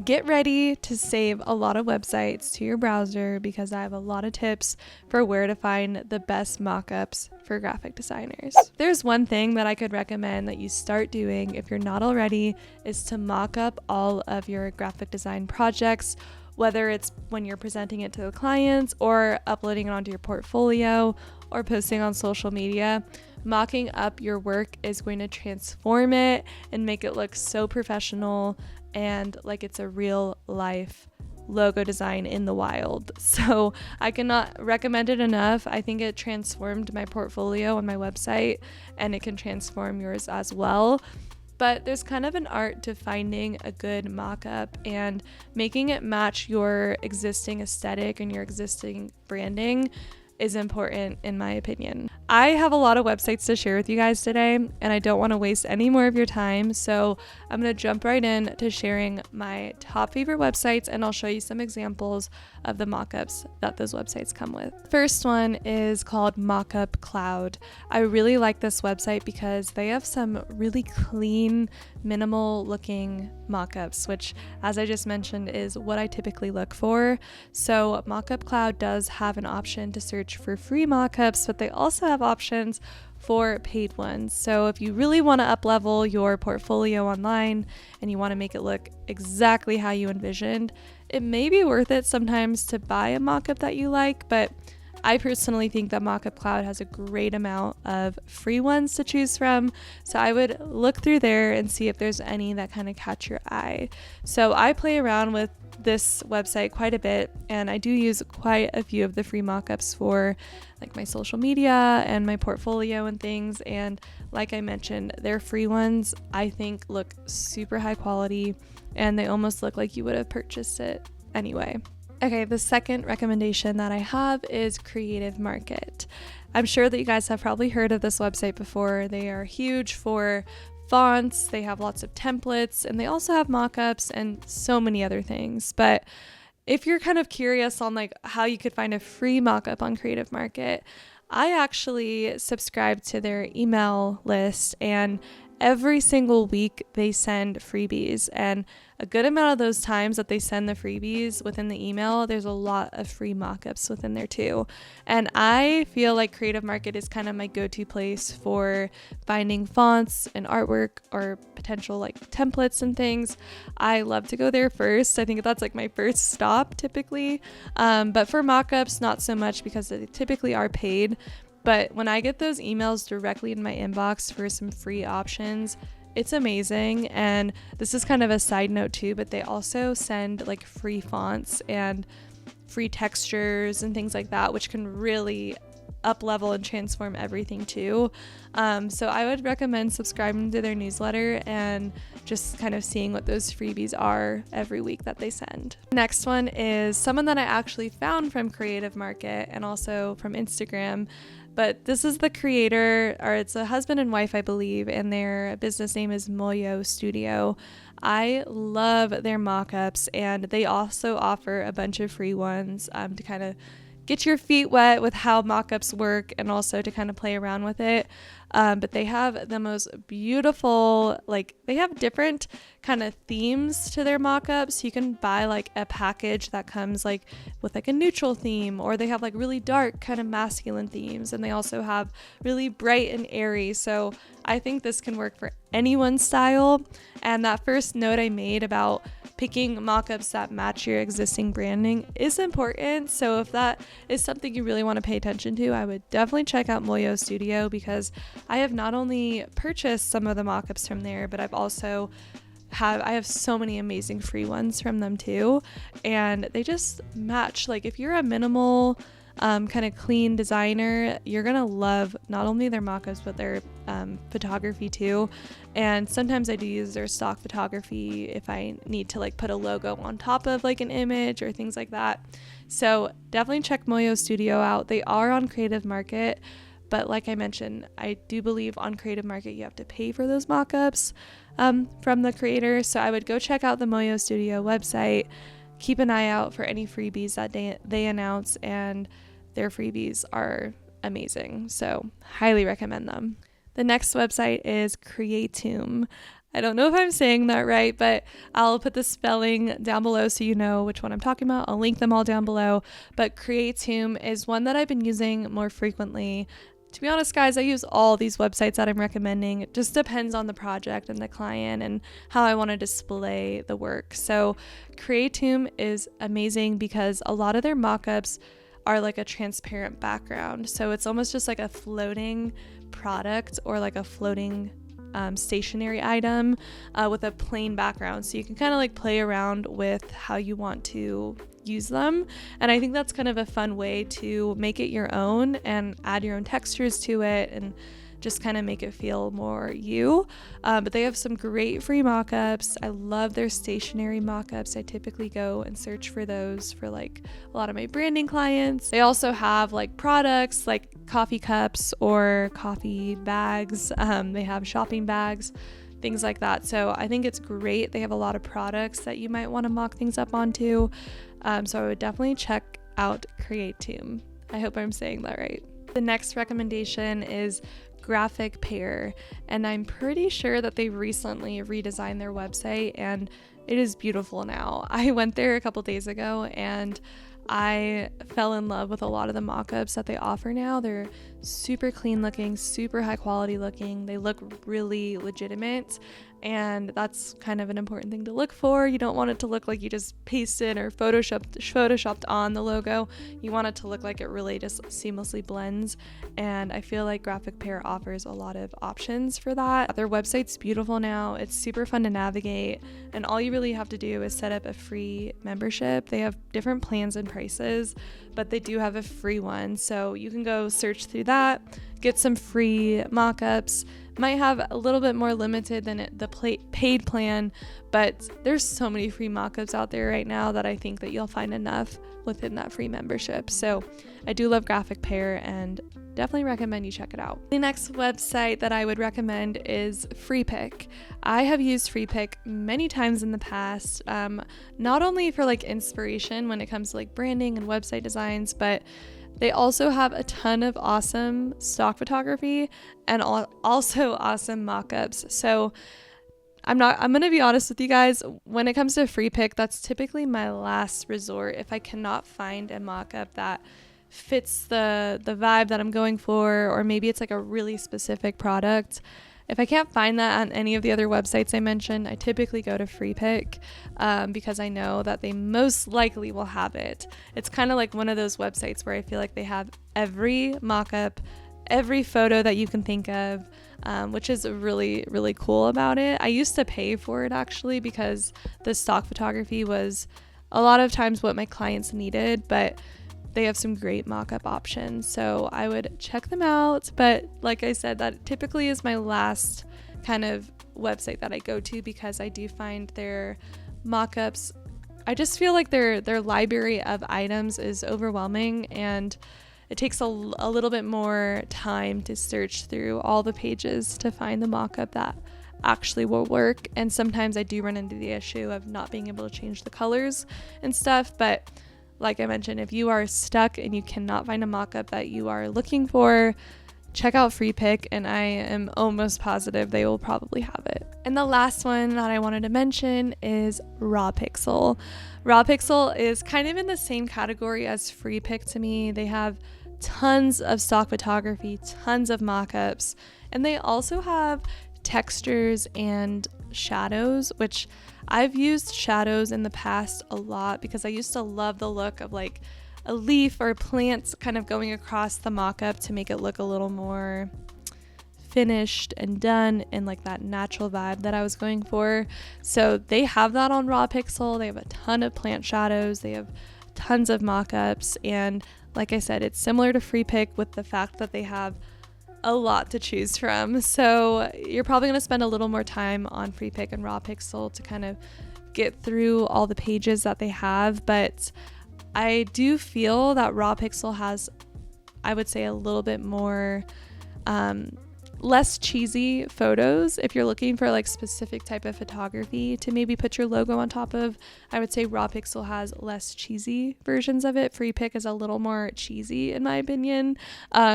Get ready to save a lot of websites to your browser because I have a lot of tips for where to find the best mockups for graphic designers. There's one thing that I could recommend that you start doing if you're not already is to mock up all of your graphic design projects, whether it's when you're presenting it to the clients or uploading it onto your portfolio or posting on social media. Mocking up your work is going to transform it and make it look so professional and like it's a real life logo design in the wild. So I cannot recommend it enough. I think it transformed my portfolio on my website, and it can transform yours as well. But there's kind of an art to finding a good mock-up and making it match your existing aesthetic and your existing branding is important in my opinion. I have a lot of websites to share with you guys today, and I don't want to waste any more of your time, so I'm going to jump right in to sharing my top favorite websites, and I'll show you some examples of the mockups that those websites come with. First one is called Mockup Cloud. I really like this website because they have some really clean, minimal looking mockups, which, as I just mentioned, is what I typically look for. So Mockup Cloud does have an option to search for free mockups, but they also have options for paid ones. So if you really want to up-level your portfolio online and you want to make it look exactly how you envisioned, it may be worth it sometimes to buy a mockup that you like, but I personally think that Mockup Cloud has a great amount of free ones to choose from, so I would look through there and see if there's any that kind of catch your eye. So I play around with this website quite a bit, and I do use quite a few of the free mockups for like my social media and my portfolio and things, and like I mentioned, their free ones I think look super high quality, and they almost look like you would have purchased it anyway. Okay, the second recommendation that I have is Creative Market. I'm sure that you guys have probably heard of this website before. They are huge for fonts, they have lots of templates, and they also have mockups and so many other things. But if you're kind of curious on like how you could find a free mockup on Creative Market, I actually subscribe to their email list, and every single week they send freebies, and a good amount of those times that they send the freebies within the email, there's a lot of free mockups within there too. And I feel like Creative Market is kind of my go-to place for finding fonts and artwork or potential like templates and things. I love to go there first. I think that's like my first stop typically. But for mockups, not so much because they typically are paid. But when I get those emails directly in my inbox for some free options, it's amazing. And this is kind of a side note too, but they also send like free fonts and free textures and things like that, which can really up level and transform everything too. So I would recommend subscribing to their newsletter and just kind of seeing what those freebies are every week that they send. Next one is someone that I actually found from Creative Market and also from Instagram. But this is the creator, or it's a husband and wife, I believe, and their business name is Mockup Studio. I love their mockups, and they also offer a bunch of free ones to kind of get your feet wet with how mockups work and also to kind of play around with it. But they have the most beautiful, like they have different kind of themes to their mockups. You can buy like a package that comes like with like a neutral theme, or they have like really dark kind of masculine themes, and they also have really bright and airy. So I think this can work for anyone's style. And that first note I made about picking mockups that match your existing branding is important. So if that is something you really want to pay attention to, I would definitely check out Mockup Studio, because I have not only purchased some of the mockups from there, but I've also I have so many amazing free ones from them too, and they just match. Like if you're a minimal kind of clean designer, you're gonna love not only their mockups but their photography too. And sometimes I do use their stock photography if I need to like put a logo on top of like an image or things like that. So definitely check Mockup Studio out. They are on Creative Market, but like I mentioned, I do believe on Creative Market you have to pay for those mockups from the creator. So I would go check out the Mockup Studio website, keep an eye out for any freebies that they announce, and their freebies are amazing. So highly recommend them. The next website is Creatoom. I don't know if I'm saying that right, but I'll put the spelling down below so you know which one I'm talking about. I'll link them all down below. But Creatoom is one that I've been using more frequently. To be honest, guys, I use all these websites that I'm recommending. It just depends on the project and the client and how I want to display the work. So Creatoom is amazing because a lot of their mockups are like a transparent background. So it's almost just like a floating product or like a floating stationary item with a plain background, so you can kind of like play around with how you want to use them. And I think that's kind of a fun way to make it your own and add your own textures to it and just kind of make it feel more you. But they have some great free mockups. I love their stationary mockups. I typically go and search for those for like a lot of my branding clients. They also have like products like coffee cups or coffee bags. They have shopping bags, things like that. So I think it's great. They have a lot of products that you might want to mock things up onto. So I would definitely check out Creatoom. I hope I'm saying that right. The next recommendation is Graphic Pair, and I'm pretty sure that they recently redesigned their website and it is beautiful now. I went there a couple days ago and I fell in love with a lot of the mockups that they offer now. They're super clean looking, super high quality looking. They look really legitimate, and that's kind of an important thing to look for. You don't want it to look like you just pasted or photoshopped on the logo. You want it to look like it really just seamlessly blends, and I feel like Graphic Pair offers a lot of options for that. Their website's beautiful now. It's super fun to navigate, and all you really have to do is set up a free membership. They have different plans and prices, but they do have a free one, so you can go search through that, get some free mockups. Might have a little bit more limited than the paid plan, but there's so many free mockups out there right now that I think that you'll find enough within that free membership. So I do love Graphic Pair and definitely recommend you check it out. The next website that I would recommend is FreePic. I have used FreePic many times in the past, not only for like inspiration when it comes to like branding and website designs, but they also have a ton of awesome stock photography and also awesome mockups. So I'm going to be honest with you guys, when it comes to FreePic, that's typically my last resort if I cannot find a mockup that fits the vibe that I'm going for, or maybe it's like a really specific product. If I can't find that on any of the other websites I mentioned, I typically go to FreePic because I know that they most likely will have it. It's kind of like one of those websites where I feel like they have every mockup, every photo that you can think of, which is really, really cool about it. I used to pay for it actually because the stock photography was a lot of times what my clients needed, but they have some great mockup options, so I would check them out. But like I said, that typically is my last kind of website that I go to because I do find their mockups, I just feel like their library of items is overwhelming, and it takes a little bit more time to search through all the pages to find the mockup that actually will work. And sometimes I do run into the issue of not being able to change the colors and stuff, but like I mentioned, if you are stuck and you cannot find a mockup that you are looking for, check out FreePic, and I am almost positive they will probably have it. And the last one that I wanted to mention is Rawpixel. Rawpixel is kind of in the same category as FreePic to me. They have tons of stock photography, tons of mockups, and they also have textures and shadows, which I've used shadows in the past a lot because I used to love the look of like a leaf or plants kind of going across the mock-up to make it look a little more finished and done and like that natural vibe that I was going for. So they have that on Rawpixel. They have a ton of plant shadows. They have tons of mock-ups, and like I said, it's similar to FreePic with the fact that they have a lot to choose from. So you're probably going to spend a little more time on FreePic and Rawpixel to kind of get through all the pages that they have, but I do feel that Rawpixel has, I would say, a little bit more less cheesy photos. If you're looking for like specific type of photography to maybe put your logo on top of, I would say Rawpixel has less cheesy versions of it. FreePic is a little more cheesy in my opinion.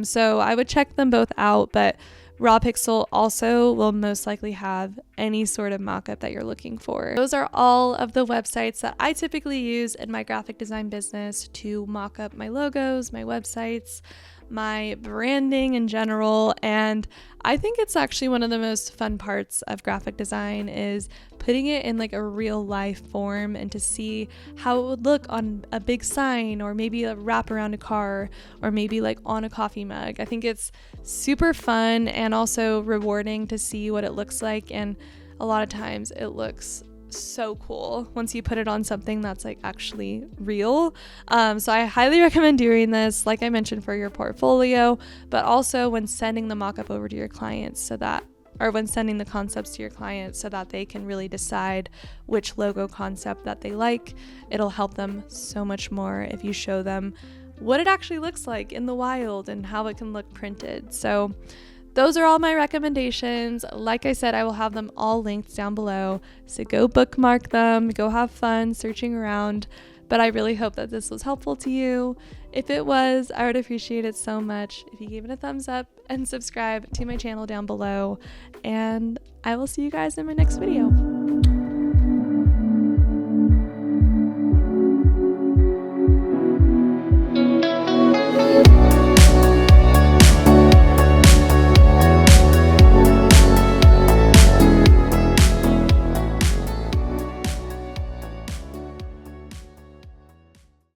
So I would check them both out, but Raw Pixel also will most likely have any sort of mockup that you're looking for. Those are all of the websites that I typically use in my graphic design business to mock up my logos, my websites, my branding in general. And I think it's actually one of the most fun parts of graphic design is putting it in like a real life form and to see how it would look on a big sign, or maybe a wrap around a car, or maybe like on a coffee mug. I think it's super fun and also rewarding to see what it looks like, and a lot of times it looks so cool once you put it on something that's like actually real. So I highly recommend doing this, like I mentioned, for your portfolio, but also when sending the mock-up over to your clients, or when sending the concepts to your clients, so that they can really decide which logo concept that they like. It'll help them so much more if you show them what it actually looks like in the wild and how it can look printed. So those are all my recommendations. Like I said, I will have them all linked down below. So go bookmark them, go have fun searching around. But I really hope that this was helpful to you. If it was, I would appreciate it so much if you gave it a thumbs up and subscribe to my channel down below. And I will see you guys in my next video.